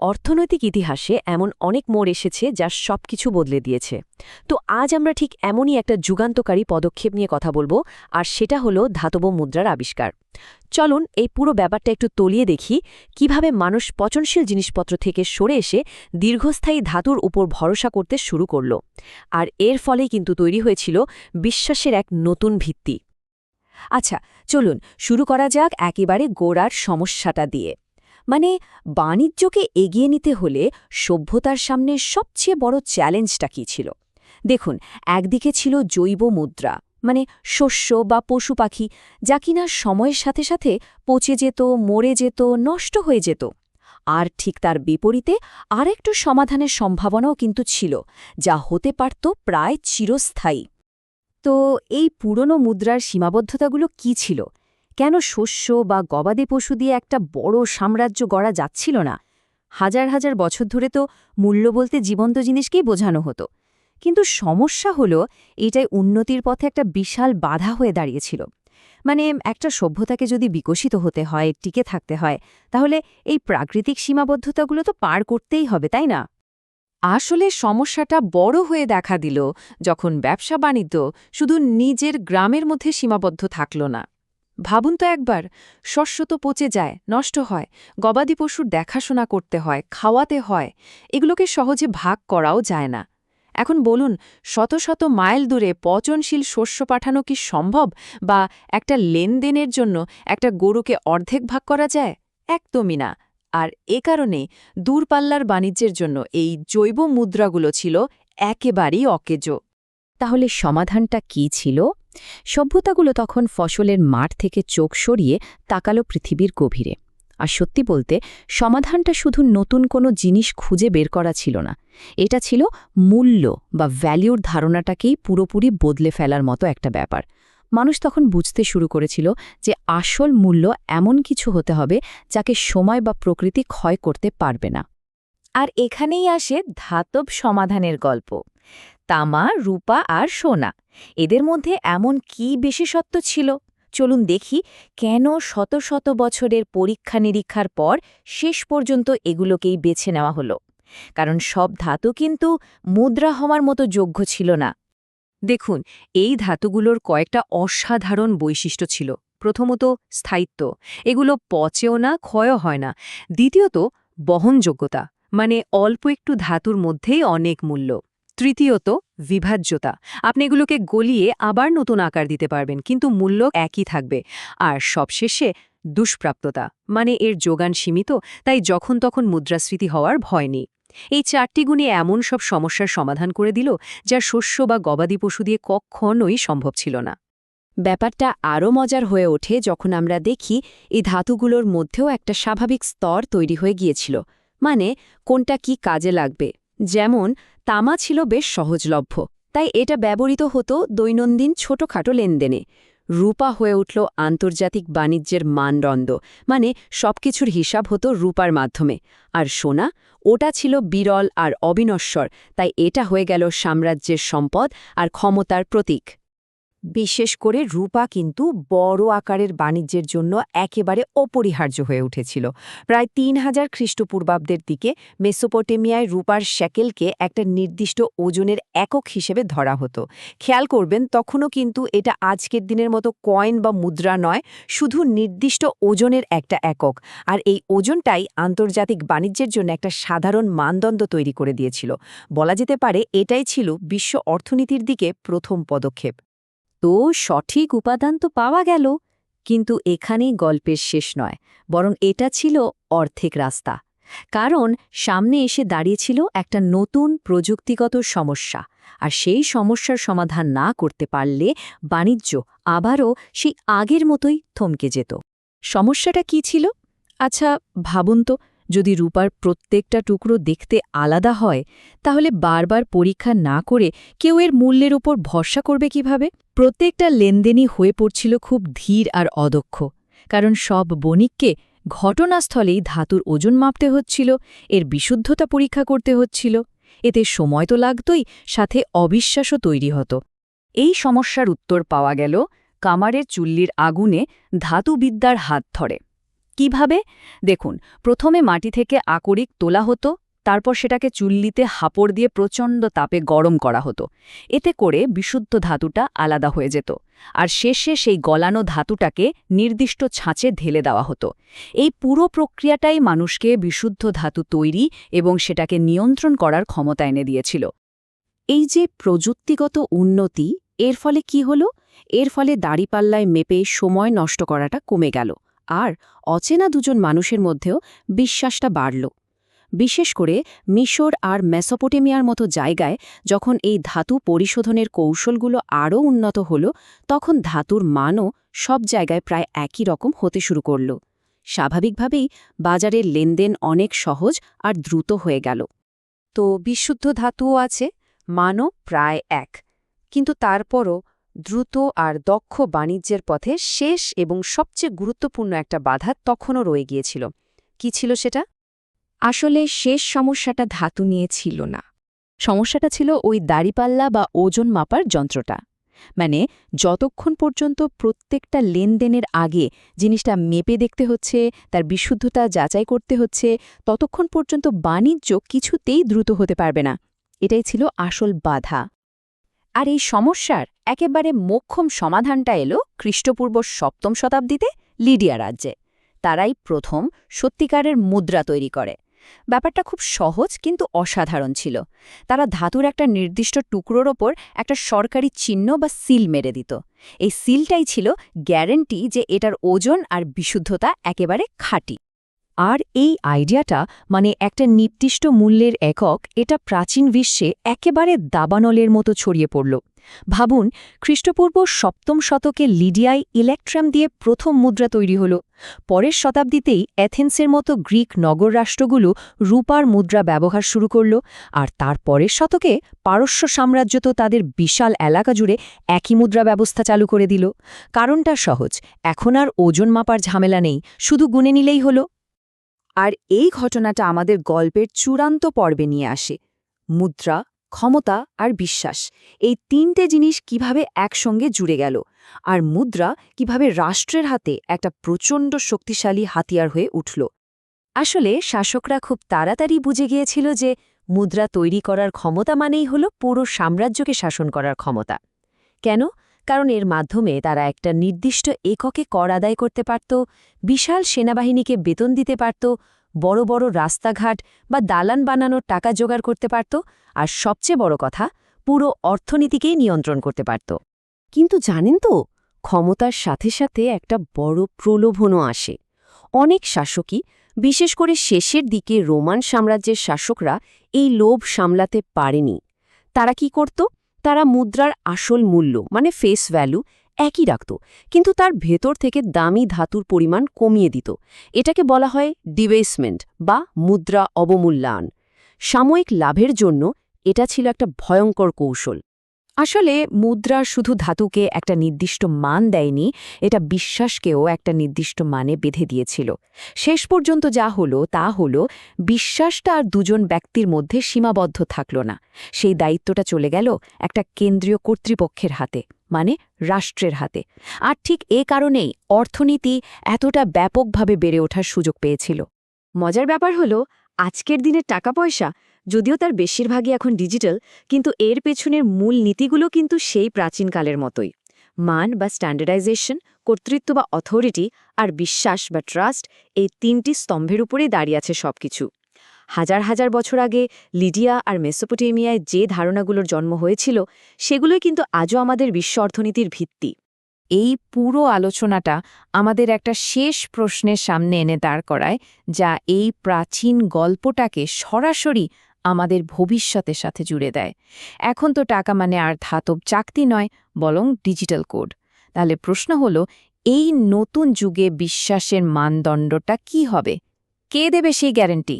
অর্থনৈতিক ইতিহাসে এমন অনেক মোড় এসেছে যা সবকিছু বদলে দিয়েছে। তো আজ আমরা ঠিক এমনই একটা যুগান্তকারী পদক্ষেপ নিয়ে কথা বলবো, আর সেটা হলো ধাতব মুদ্রার আবিষ্কার। চলুন এই পুরো ব্যাপারটা একটু তলিয়ে দেখি, কিভাবে মানুষ পচনশীল জিনিসপত্র থেকে সরে এসে দীর্ঘস্থায়ী ধাতুর উপর ভরসা করতে শুরু করল। আর এর ফলেই কিন্তু তৈরি হয়েছিল বিশ্বাসের এক নতুন ভিত্তি। আচ্ছা, চলুন শুরু করা যাক একেবারে গোড়ার সমস্যাটা দিয়ে। মানে, বাণিজ্যকে এগিয়ে নিতে হলে সভ্যতার সামনে সবচেয়ে বড় চ্যালেঞ্জটা কী ছিল? দেখুন, একদিকে ছিল জৈব মুদ্রা, মানে শস্য বা পশু পাখি, যা কিনা সময়ের সাথে সাথে পচে যেত, মরে যেত, নষ্ট হয়ে যেত। আর ঠিক তার বিপরীতে আরেকটু সমাধানের সম্ভাবনাও কিন্তু ছিল, যা হতে পারত প্রায় চিরস্থায়ী। তো এই পুরনো মুদ্রার সীমাবদ্ধতাগুলো কি ছিল? কেন শস্য বা গবাদি পশু দিয়ে একটা বড় সাম্রাজ্য গড়া যাচ্ছিল না? হাজার হাজার বছর ধরে তো মূল্য বলতে জীবন্ত জিনিসকেই বোঝানো হতো। কিন্তু সমস্যা হলো, এটাই উন্নতির পথে একটা বিশাল বাধা হয়ে দাঁড়িয়েছিল। মানে, একটা সভ্যতাকে যদি বিকশিত হতে হয়, টিকে থাকতে হয়, তাহলে এই প্রাকৃতিক সীমাবদ্ধতাগুলো তো পার করতেই হবে, তাই না? আসলে সমস্যাটা বড় হয়ে দেখা দিল যখন ব্যবসা বাণিজ্য শুধু নিজের গ্রামের মধ্যে সীমাবদ্ধ থাকল না। ভাবুন তো একবার, শস্য তো পচে যায়, নষ্ট হয়, গবাদি পশুর দেখাশোনা করতে হয়, খাওয়াতে হয়, এগুলোকে সহজে ভাগ করাও যায় না। এখন বলুন, শত শত মাইল দূরে পচনশীল শস্য পাঠানো কি সম্ভব? বা একটা লেনদেনের জন্য একটা গরুকে অর্ধেক ভাগ করা যায়? একদমই না। আর এ কারণে দূরপাল্লার বাণিজ্যের জন্য এই জৈব মুদ্রাগুলো ছিল একেবারেই অকেজো। তাহলে সমাধানটা কি ছিল? সভ্যতাগুলো তখন ফসলের মাঠ থেকে চোখ সরিয়ে তাকালো পৃথিবীর গভীরে। আর সত্যি বলতে, সমাধানটা শুধু নতুন কোনো জিনিস খুঁজে বের করা ছিল না, এটা ছিল মূল্য বা ভ্যালিউর ধারণাটাকেই পুরোপুরি বদলে ফেলার মতো একটা ব্যাপার। মানুষ তখন বুঝতে শুরু করেছিল যে আসল মূল্য এমন কিছু হতে হবে যাকে সময় বা প্রকৃতি ক্ষয় করতে পারবে না। আর এখানেই আসে ধাতব সমাধানের গল্প। তামা, রূপা আর সোনা, এদের মধ্যে এমন কি বিশেষত্ব ছিল? চলুন দেখি কেন শত শত বছরের পরীক্ষা নিরীক্ষার পর শেষ পর্যন্ত এগুলোকেই বেছে নেওয়া হলো। কারণ সব ধাতু কিন্তু মুদ্রা হওয়ার মতো যোগ্য ছিল না। দেখুন, এই ধাতুগুলোর কয়েকটা অসাধারণ বৈশিষ্ট্য ছিল। প্রথমত, স্থায়িত্ব। এগুলো পচেও না, ক্ষয়ও হয় না। দ্বিতীয়ত, বহনযোগ্যতা, মানে অল্প একটু ধাতুর মধ্যেই অনেক মূল্য। তৃতীয়ত, বিভাজ্যতা। আপনি এগুলোকে গলিয়ে আবার নতুন আকার দিতে পারবেন, কিন্তু মূল্য একই থাকবে। আর সবশেষে দুষ্প্রাপ্যতা, মানে এর যোগান সীমিত, তাই যখন তখন মুদ্রাস্ফীতি হওয়ার ভয় নেই। এই চারটি গুণে এমন সব সমস্যার সমাধান করে দিল, যা শস্য বা গবাদি পশু দিয়ে কখনোই সম্ভব ছিল না। ব্যাপারটা আরও মজার হয়ে ওঠে যখন আমরা দেখি এই ধাতুগুলোর মধ্যেও একটা স্বাভাবিক স্তর তৈরি হয়ে গিয়েছিল। মানে, কোনটা কি কাজে লাগবে। যেমন, তামা ছিল বেশ সহজলভ্য, তাই এটা ব্যবহৃত হতো দৈনন্দিন ছোটখাটো লেনদেনে। রূপা হয়ে উঠল আন্তর্জাতিক বাণিজ্যের মানদণ্ড, মানে সবকিছুর হিসাব হতো রূপার মাধ্যমে। আর সোনা, ওটা ছিল বিরল আর অবিনশ্বর, তাই এটা হয়ে গেল সাম্রাজ্যের সম্পদ আর ক্ষমতার প্রতীক। বিশেষ করে রূপা কিন্তু বড় আকারের বাণিজ্যের জন্য একেবারে অপরিহার্য হয়ে উঠেছিল। প্রায় ৩,০০০ খ্রিস্টপূর্বাব্দের দিকে মেসোপটেমিয়ায় রূপার শ্যাকেলকে একটা নির্দিষ্ট ওজনের একক হিসেবে ধরা হতো। খেয়াল করবেন, তখনও কিন্তু এটা আজকের দিনের মতো কয়েন বা মুদ্রা নয়, শুধু নির্দিষ্ট ওজনের একটা একক। আর এই ওজনটাই আন্তর্জাতিক বাণিজ্যের জন্য একটা সাধারণ মানদণ্ড তৈরি করে দিয়েছিল। বলা যেতে পারে এটাই ছিল বিশ্ব অর্থনীতির দিকে প্রথম পদক্ষেপ। তো সঠিক উপাদান তো পাওয়া গেল, কিন্তু এখানেই গল্পের শেষ নয়, বরং এটা ছিল অর্ধেক রাস্তা। কারণ সামনে এসে দাঁড়িয়েছিল একটা নতুন প্রযুক্তিগত সমস্যা, আর সেই সমস্যার সমাধান না করতে পারলে বাণিজ্য আবারও সেই আগের মতোই থমকে যেত। সমস্যাটা কি ছিল? আচ্ছা, ভাবুন তো, যদি রূপার প্রত্যেকটা টুকরো দেখতে আলাদা হয়, তাহলে বারবার পরীক্ষা না করে কেউ এর মূল্যের উপর ভরসা করবে কিভাবে? প্রত্যেকটা লেনদেনই হয়ে পড়ছিল খুব ধীর আর অদক্ষ, কারণ সব বণিককে ঘটনাস্থলেই ধাতুর ওজন মাপতে হচ্ছিল, এর বিশুদ্ধতা পরীক্ষা করতে হচ্ছিল। এতে সময় তো লাগতই, সাথে অবিশ্বাসও তৈরি হতো। এই সমস্যার উত্তর পাওয়া গেল কামারের চুল্লির আগুনে ধাতুবিদ্যার হাত ধরে। কিভাবে? দেখুন, প্রথমে মাটি থেকে আকরিক তোলা হতো, তারপর সেটাকে চুল্লিতে হাপড় দিয়ে প্রচণ্ড তাপে গরম করা হতো। এতে করে বিশুদ্ধ ধাতুটা আলাদা হয়ে যেত, আর শেষে সেই গলানো ধাতুটাকে নির্দিষ্ট ছাঁচে ঢেলে দেওয়া হতো। এই পুরো প্রক্রিয়াটাই মানুষকে বিশুদ্ধ ধাতু তৈরি এবং সেটাকে নিয়ন্ত্রণ করার ক্ষমতা এনে দিয়েছিল। এই যে প্রযুক্তিগত উন্নতি, এর ফলে কি হলো? এর ফলে দাড়িপাল্লায় মেপে সময় নষ্ট করাটা কমে গেল, আর অচেনা দুজন মানুষের মধ্যেও বিশ্বাসটা বাড়ল। বিশেষ করে মিশর আর মেসোপটেমিয়ার মতো জায়গায় যখন এই ধাতু পরিশোধনের কৌশলগুলো আরও উন্নত হল, তখন ধাতুর মানও সব জায়গায় প্রায় একই রকম হতে শুরু করল। স্বাভাবিকভাবেই বাজারের লেনদেন অনেক সহজ আর দ্রুত হয়ে গেল। তো বিশুদ্ধ ধাতুও আছে, মানও প্রায় এক। কিন্তু তারপরও দ্রুত আর দক্ষ বাণিজ্যের পথে শেষ এবং সবচেয়ে গুরুত্বপূর্ণ একটা বাধা তখনও রয়ে গিয়েছিল। কি ছিল সেটা? আসলে শেষ সমস্যাটা ধাতু নিয়ে ছিল না। সমস্যাটা ছিল ওই দাড়িপাল্লা বা ওজন মাপার যন্ত্রটা। মানে যতক্ষণ পর্যন্ত প্রত্যেকটা লেনদেনের আগে জিনিসটা মেপে দেখতে হচ্ছে, তার বিশুদ্ধতা যাচাই করতে হচ্ছে, ততক্ষণ পর্যন্ত বাণিজ্য কিছুতেই দ্রুত হতে পারবে না। এটাই ছিল আসল বাধা। আর এই সমস্যার একেবারে মোক্ষম সমাধানটা এলো খ্রিস্টপূর্ব ৭ম শতাব্দীতে লিডিয়া রাজ্যে। তারাই প্রথম সত্যিকারের মুদ্রা তৈরি করে। ব্যাপারটা খুব সহজ কিন্তু অসাধারণ ছিল। তারা ধাতুর একটা নির্দিষ্ট টুকরোর ওপর একটা সরকারি চিহ্ন বা সিল মেরে দিত। এই সিলটাই ছিল গ্যারেন্টি যে এটার ওজন আর বিশুদ্ধতা একেবারে খাঁটি। আর এই আইডিয়াটা, মানে একটা নির্দিষ্ট মূল্যের একক, এটা প্রাচীন বিশ্বে একেবারে দাবানলের মতো ছড়িয়ে পড়ল। ভাবুন, খ্রিস্টপূর্ব ৭ম শতকে লিডিয়ায় ইলেকট্রাম দিয়ে প্রথম মুদ্রা তৈরি হল। পরের শতাব্দীতেই অ্যাথেন্সের মতো গ্রিক নগর রাষ্ট্রগুলো রূপার মুদ্রা ব্যবহার শুরু করল, আর তার পরের শতকে পারস্য সাম্রাজ্য তো তাদের বিশাল এলাকা জুড়ে একই মুদ্রা ব্যবস্থা চালু করে দিল। কারণটা সহজ, এখন আর ওজন মাপার ঝামেলা নেই, শুধু গুনে নিলেই হলো। আর এই ঘটনাটা আমাদের গল্পের চূড়ান্ত পর্বে নিয়ে আসে। মুদ্রা, ক্ষমতা আর বিশ্বাস, এই তিনটে জিনিস কিভাবে একসঙ্গে জুড়ে গেল, আর মুদ্রা কিভাবে রাষ্ট্রের হাতে একটা প্রচণ্ড শক্তিশালী হাতিয়ার হয়ে উঠল। আসলে শাসকরা খুব তাড়াতাড়ি বুঝে গিয়েছিল যে মুদ্রা তৈরি করার ক্ষমতা মানেই হল পুরো সাম্রাজ্যকে শাসন করার ক্ষমতা। কেন? কারণ এর মাধ্যমে তারা একটা নির্দিষ্ট এককে কর আদায় করতে পারত, বিশাল সেনাবাহিনীকে বেতন দিতে পারত, বড় বড় রাস্তাঘাট বা দালান বানানোর টাকা জোগাড় করতে পারত, আর সবচেয়ে বড় কথা, পুরো অর্থনীতিকেই নিয়ন্ত্রণ করতে পারত। কিন্তু জানেন তো, ক্ষমতার সাথে সাথে একটা বড় প্রলোভনও আসে। অনেক শাসকই, বিশেষ করে শেষের দিকে রোমান সাম্রাজ্যের শাসকরা, এই লোভ সামলাতে পারেনি। তারা কি করত? তারা মুদ্রার আসল মূল্য, মানে ফেস ভ্যালু, একই রাখত, কিন্তু তার ভেতর থেকে দামি ধাতুর পরিমাণ কমিয়ে দিত। এটাকে বলা হয় ডিবেসমেন্ট বা মুদ্রা অবমূল্যায়ন। সাময়িক লাভের জন্য এটা ছিল একটা ভয়ঙ্কর কৌশল। আসলে মুদ্রা শুধু ধাতুকে একটা নির্দিষ্ট মান দেয়নি, এটা বিশ্বাসকেও একটা নির্দিষ্ট মানে বেঁধে দিয়েছিল। শেষ পর্যন্ত যা হলো তা হলো, বিশ্বাসটা আর দুজন ব্যক্তির মধ্যে সীমাবদ্ধ থাকল না। সেই দায়িত্বটা চলে গেল একটা কেন্দ্রীয় কর্তৃপক্ষের হাতে, মানে রাষ্ট্রের হাতে। আর ঠিক এ কারণেই অর্থনীতি এতটা ব্যাপকভাবে বেড়ে ওঠার সুযোগ পেয়েছিল। মজার ব্যাপার হলো, আজকের দিনের টাকা পয়সা, যদিও তার বেশিরভাগই এখন ডিজিটাল, কিন্তু এর পেছনের মূল নীতিগুলো কিন্তু সেই প্রাচীনকালের মতোই। মান বা স্ট্যান্ডার্ডাইজেশন, কর্তৃত্ব বা অথরিটি, আর বিশ্বাস বা ট্রাস্ট, এই তিনটি স্তম্ভের উপরেই দাঁড়িয়ে আছে সবকিছু। হাজার হাজার বছর আগে লিডিয়া আর মেসোপটেমিয়ায় যে ধারণাগুলোর জন্ম হয়েছিল, সেগুলোই কিন্তু আজও আমাদের বিশ্ব অর্থনীতির ভিত্তি। এই পুরো আলোচনাটা আমাদের একটা শেষ প্রশ্নের সামনে এনে দাঁড় করায়, যা এই প্রাচীন গল্পটাকে সরাসরি আমাদের ভবিষ্যতের সাথে জুড়ে দেয়। এখন তো টাকা মানে আর ধাতব চাকতি নয়, বরং ডিজিটাল কোড। তাহলে প্রশ্ন হলো, এই নতুন যুগে বিশ্বাসের মানদণ্ডটা কি হবে? কে দেবে সেই গ্যারান্টি?